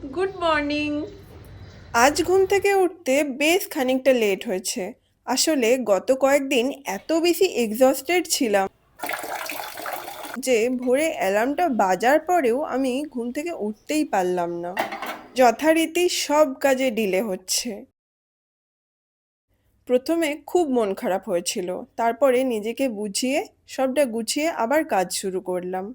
Good morning. আজ ঘুম থেকে উঠতে বেশ খানিকটা লেট হয়েছে। আসলে গত কয়েকদিন এত বেশি এক্সস্টেড ছিলাম যে ভোরে অ্যালার্মটা বাজার পরেও আমি ঘুম থেকে উঠতেই পারলাম না। যথারীতি সব কাজে ডিলে হচ্ছে। প্রথমে খুব মন খারাপ হয়েছিল, তারপরে নিজেকে বুঝিয়ে সবটা গুছিয়ে আবার কাজ শুরু করলাম।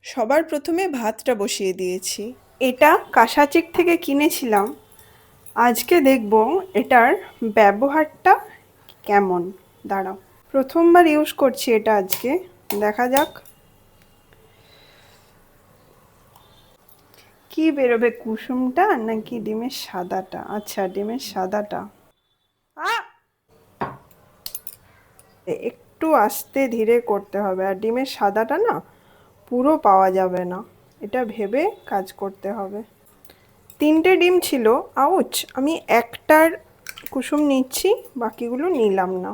সবার প্রথমে ভাতটা বসিয়ে দিয়েছি। এটা কাসাচিক থেকে কিনেছিলাম। আজকে দেখব এটার ব্যবহারটা কেমন। দাঁড়াও, প্রথমবার ইউজ করছি এটা আজকে, দেখা যাক কি বেরোবে, কুসুমটা নাকি ডিমের সাদাটা। আচ্ছা, ডিমের সাদাটা। একটু আস্তে ধীরে করতে হবে, আর ডিমের সাদাটা না পুরো পাওয়া যাবে না, এটা ভেবে কাজ করতে হবে। 3টে ডিম ছিল। আউচ, আমি একটার কুসুম নিচ্ছি, বাকিগুলো নিলাম না,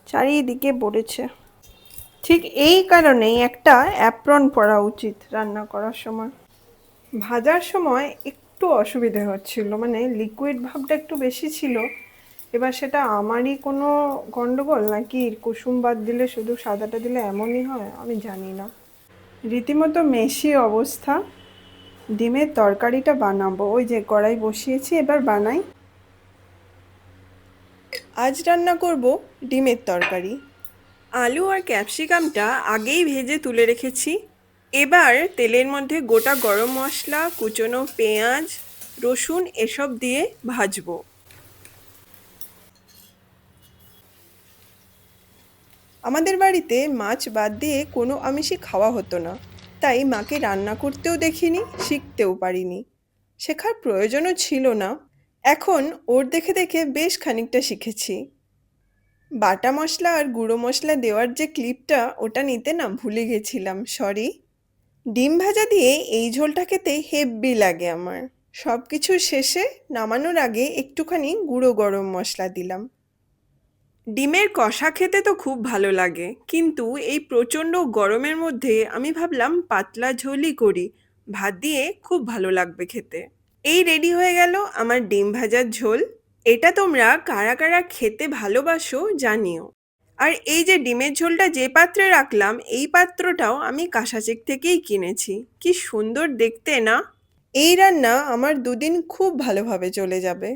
চারিদিকে পড়েছে। ঠিক এই কারণেই একটা অ্যাপ্রন পরা উচিত রান্না করার সময়। ভাজার সময় একটু অসুবিধে হচ্ছিল, মানে লিকুইড ভাবটা একটু বেশি ছিল। এবার সেটা আমারই কোনো গন্ডগোল, নাকি কুসুম বাদ দিলে শুধু সাদাটা দিলে এমনই হয়, আমি জানি না। রীতিমতো মেশি অবস্থা। ডিমের তরকারিটা বানাবো, ওই যে কড়াই বসিয়েছি, এবার বানাই। আজ রান্না করব ডিমের তরকারি। আলু আর ক্যাপসিকামটা আগেই ভেজে তুলে রেখেছি। এবার তেলের মধ্যে গোটা গরম মশলা, কুচনো পেঁয়াজ, রসুন এসব দিয়ে ভাজবো। আমাদের বাড়িতে মাছ বাদ দিয়ে কোনো আমিষই খাওয়া হতো না, তাই মাকে রান্না করতেও দেখিনি, শিখতেও পারিনি। শেখার প্রয়োজনও ছিল না। এখন ওর দেখে দেখে বেশ খানিকটা শিখেছি। বাটা মশলা আর গুঁড়ো মশলা দেওয়ার যে ক্লিপটা, ওটা নিতে না ভুলে গেছিলাম, সরি। ডিম ভাজা দিয়ে এই ঝোলটা খেতে হেব্বি লাগে আমার। সব কিছু শেষে নামানোর আগে একটুখানি গুঁড়ো গরম মশলা দিলাম। ডিমের কষা খেতে তো খুব ভালো লাগে, কিন্তু এই প্রচণ্ড গরমের মধ্যে আমি ভাবলাম পাতলা ঝোলই করি, ভাত দিয়ে খুব ভালো লাগবে খেতে। এই রেডি হয়ে গেল আমার ডিম ভাজার ঝোল। এটা তোমরা কারা কারা খেতে ভালোবাসো জানিও। আর এই যে ডিমের ঝোলটা যে পাত্রে রাখলাম, এই পাত্রটাও আমি কাসাচেক থেকেই কিনেছি। কি সুন্দর দেখতে না? এই রান্না আমার 2 দিন খুব ভালোভাবে চলে যাবে।